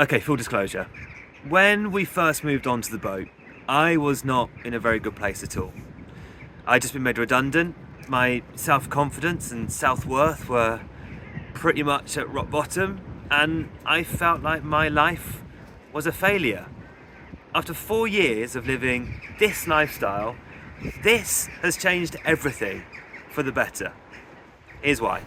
Okay, full disclosure. When we first moved onto the boat, I was not in a very good place at all. I'd just been made redundant. My self-confidence and self-worth were pretty much at rock bottom, and I felt like my life was a failure. After 4 years of living this lifestyle, this has changed everything for the better. Here's why.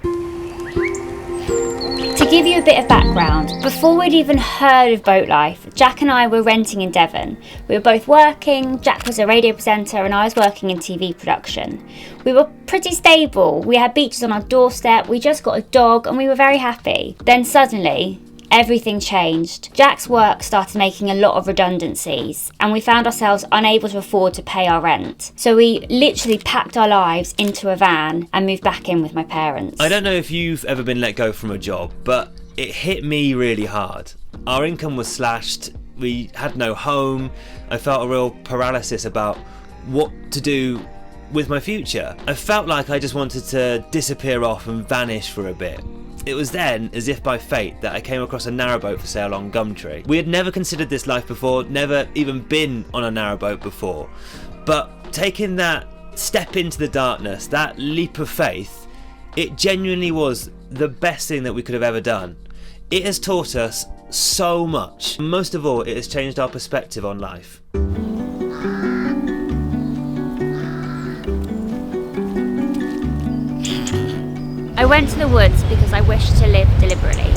To give you a bit of background, before we'd even heard of Boatlife, Jack and I were renting in Devon. We were both working, Jack was a radio presenter and I was working in TV production. We were pretty stable, we had beaches on our doorstep, we just got a dog and we were very happy. Then suddenly, everything changed. Jack's work started making a lot of redundancies and we found ourselves unable to afford to pay our rent. So we literally packed our lives into a van and moved back in with my parents. I don't know if you've ever been let go from a job, but it hit me really hard. Our income was slashed, we had no home, I felt a real paralysis about what to do with my future. I felt like I just wanted to disappear off and vanish for a bit. It was then, as if by fate, that I came across a narrowboat for sale on Gumtree. We had never considered this life before, never even been on a narrowboat before. But taking that step into the darkness, that leap of faith, it genuinely was the best thing that we could have ever done. It has taught us so much. Most of all, it has changed our perspective on life. I went to the woods because I wished to live deliberately.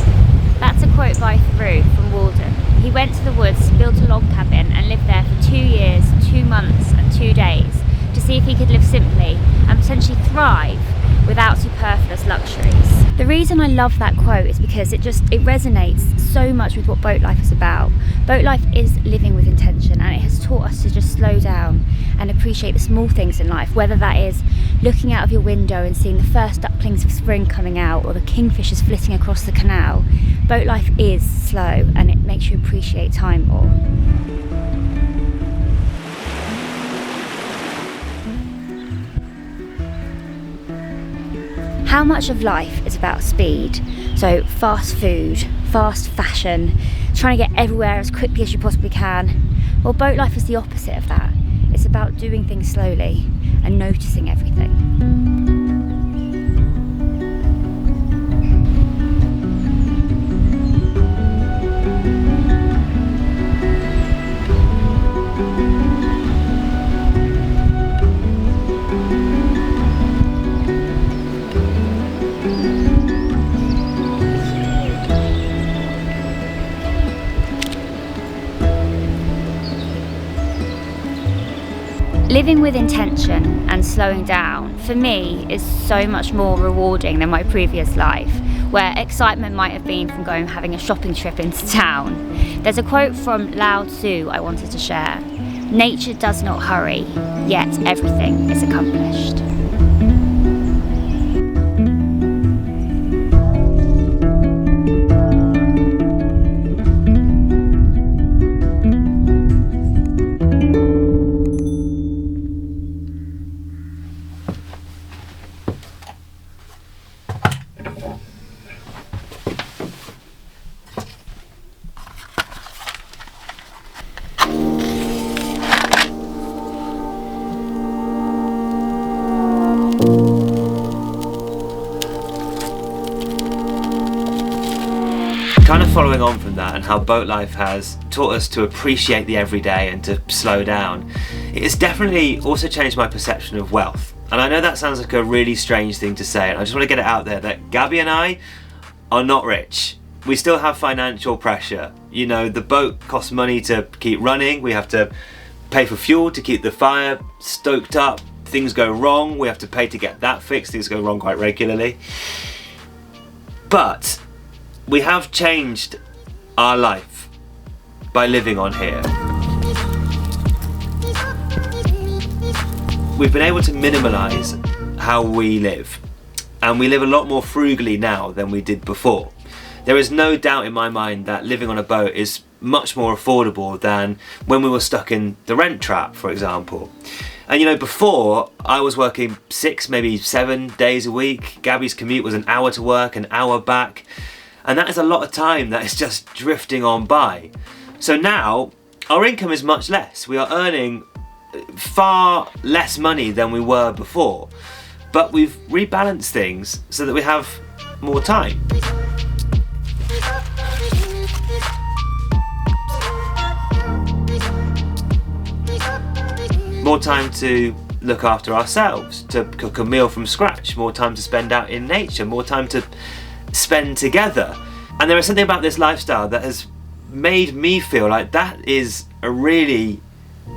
That's a quote by Thoreau from Walden. He went to the woods, built a log cabin and lived there for 2 years, 2 months and 2 days to see if he could live simply and potentially thrive without superfluous luxuries. The reason I love that quote is because it resonates so much with what boat life is about. Boat life is living with intention and it has taught us to just slow down and appreciate the small things in life, whether that is looking out of your window and seeing the first ducklings of spring coming out or the kingfishers flitting across the canal. Boat life is slow and it makes you appreciate time more. How much of life is about speed? So fast food, fast fashion, trying to get everywhere as quickly as you possibly can. Well, boat life is the opposite of that. It's about doing things slowly and noticing everything. Living with intention and slowing down, for me, is so much more rewarding than my previous life, where excitement might have been from having a shopping trip into town. There's a quote from Lao Tzu I wanted to share. Nature does not hurry, yet everything is accomplished. Kind of following on from that and how boat life has taught us to appreciate the everyday and to slow down, it has definitely also changed my perception of wealth. And I know that sounds like a really strange thing to say, and I just want to get it out there that Gabby and I are not rich. We still have financial pressure. You know, the boat costs money to keep running, we have to pay for fuel to keep the fire stoked up, things go wrong, we have to pay to get that fixed, things go wrong quite regularly. But we have changed our life by living on here. We've been able to minimalise how we live, and we live a lot more frugally now than we did before. There is no doubt in my mind that living on a boat is much more affordable than when we were stuck in the rent trap, for example. And you know, before I was working 6, maybe 7 days a week. Gabby's commute was an hour to work, an hour back. And that is a lot of time that is just drifting on by. So now our income is much less. We are earning far less money than we were before, but we've rebalanced things so that we have more time. More time to look after ourselves, to cook a meal from scratch, more time to spend out in nature, more time to spend together. And there is something about this lifestyle that has made me feel like that is a really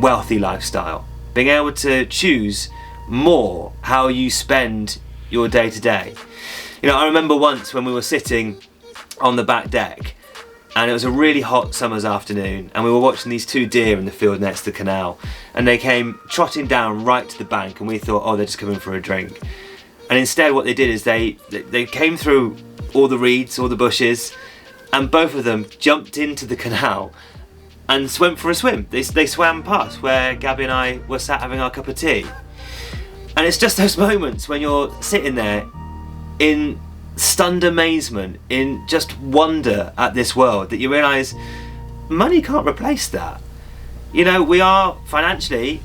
wealthy lifestyle. Being able to choose more how you spend your day to day. You know, I remember once when we were sitting on the back deck and it was a really hot summer's afternoon and we were watching these two deer in the field next to the canal, and they came trotting down right to the bank, and we thought, oh, they're just coming for a drink. And instead what they did is they came through all the reeds, all the bushes, and both of them jumped into the canal and went for a swim. They swam past where Gabby and I were sat having our cup of tea. And it's just those moments when you're sitting there in stunned amazement, in just wonder at this world, that you realise money can't replace that. You know, we are financially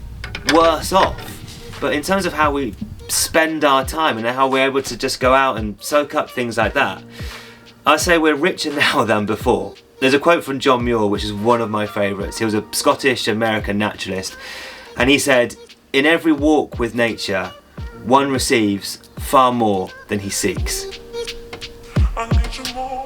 worse off, but in terms of how we spend our time and how we're able to just go out and soak up things like that, I say we're richer now than before. There's a quote from John Muir which is one of my favourites. He was a Scottish-American naturalist, and he said, "In every walk with nature, one receives far more than he seeks." I need you more.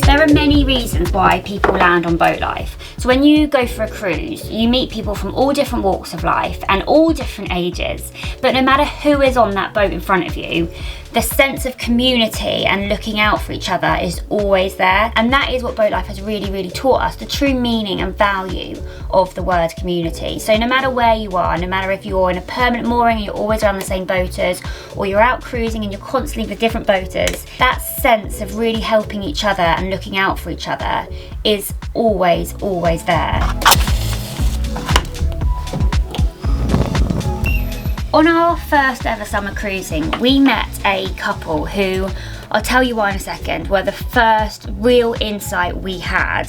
There are many reasons why people land on boat life. So when you go for a cruise, you meet people from all different walks of life and all different ages. But no matter who is on that boat in front of you, the sense of community and looking out for each other is always there. And that is what boat life has really, really taught us, the true meaning and value of the word community. So no matter where you are, no matter if you're in a permanent mooring and you're always around the same boaters, or you're out cruising and you're constantly with different boaters, that sense of really helping each other and looking out for each other is always, always there. On our first ever summer cruising, we met a couple who, I'll tell you why in a second, were the first real insight we had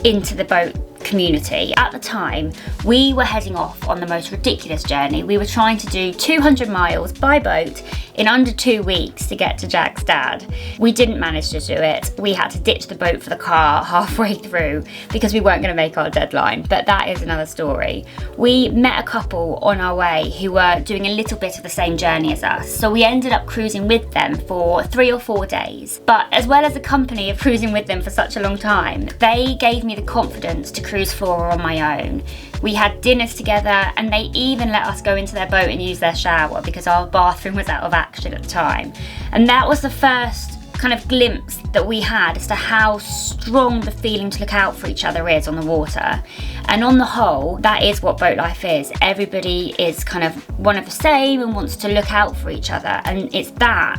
into the boat community. At the time, we were heading off on the most ridiculous journey. We were trying to do 200 miles by boat in under 2 weeks to get to Jack's dad. We didn't manage to do it. We had to ditch the boat for the car halfway through because we weren't going to make our deadline, but that is another story. We met a couple on our way who were doing a little bit of the same journey as us, so we ended up cruising with them for 3 or 4 days. But as well as the company of cruising with them for such a long time, they gave me the confidence to cruise Flora on my own. We had dinners together, and they even let us go into their boat and use their shower because our bathroom was out of action at the time. And that was the first kind of glimpse that we had as to how strong the feeling to look out for each other is on the water. And on the whole, that is what boat life is. Everybody is kind of one of the same and wants to look out for each other. And it's that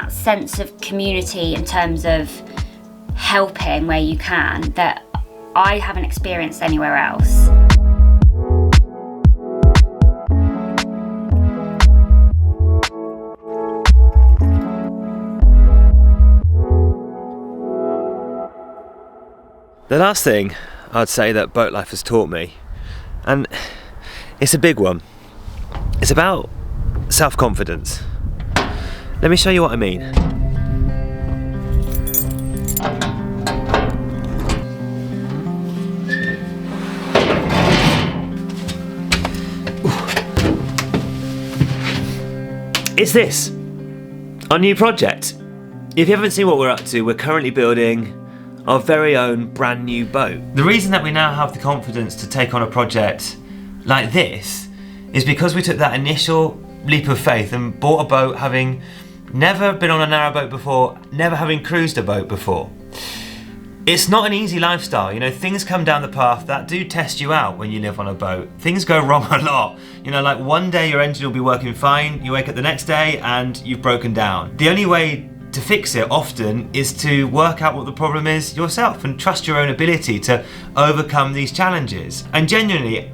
sense of community in terms of helping where you can that I haven't experienced anywhere else. The last thing I'd say that boat life has taught me, and it's a big one, it's about self-confidence. Let me show you what I mean. It's this, our new project. If you haven't seen what we're up to, we're currently building our very own brand new boat. The reason that we now have the confidence to take on a project like this is because we took that initial leap of faith and bought a boat having never been on a narrowboat before, never having cruised a boat before. It's not an easy lifestyle, you know, things come down the path that do test you out when you live on a boat. Things go wrong a lot. You know, like one day your engine will be working fine, you wake up the next day and you've broken down. The only way to fix it often is to work out what the problem is yourself and trust your own ability to overcome these challenges. And genuinely,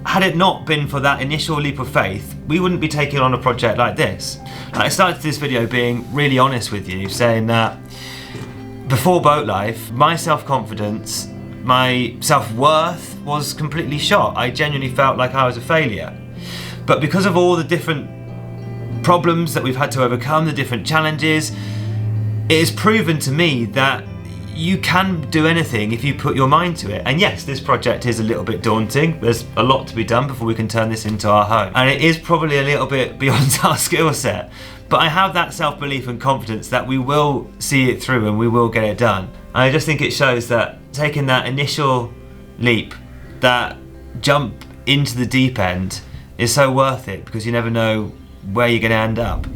had it not been for that initial leap of faith, we wouldn't be taking on a project like this. I started this video being really honest with you, saying that before Boatlife, my self-confidence, my self-worth was completely shot. I genuinely felt like I was a failure. But because of all the different problems that we've had to overcome, the different challenges, it has proven to me that you can do anything if you put your mind to it. And yes, this project is a little bit daunting. There's a lot to be done before we can turn this into our home. And it is probably a little bit beyond our skill set. But I have that self-belief and confidence that we will see it through and we will get it done. And I just think it shows that taking that initial leap, that jump into the deep end, is so worth it, because you never know where you're going to end up.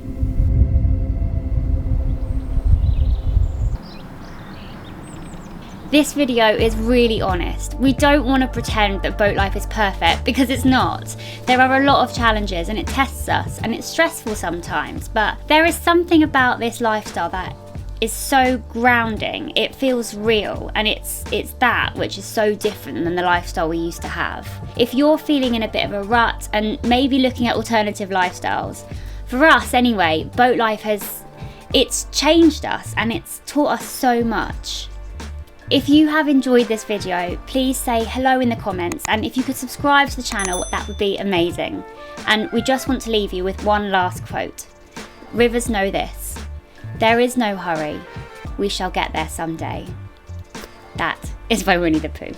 This video is really honest. We don't want to pretend that boat life is perfect, because it's not. There are a lot of challenges and it tests us and it's stressful sometimes, but there is something about this lifestyle that is so grounding. It feels real, and it's that which is so different than the lifestyle we used to have. If you're feeling in a bit of a rut and maybe looking at alternative lifestyles, for us anyway, boat life it's changed us and it's taught us so much. If you have enjoyed this video, please say hello in the comments, and if you could subscribe to the channel, that would be amazing. And we just want to leave you with one last quote. Rivers know this: there is no hurry, we shall get there someday. That is by Winnie the Pooh.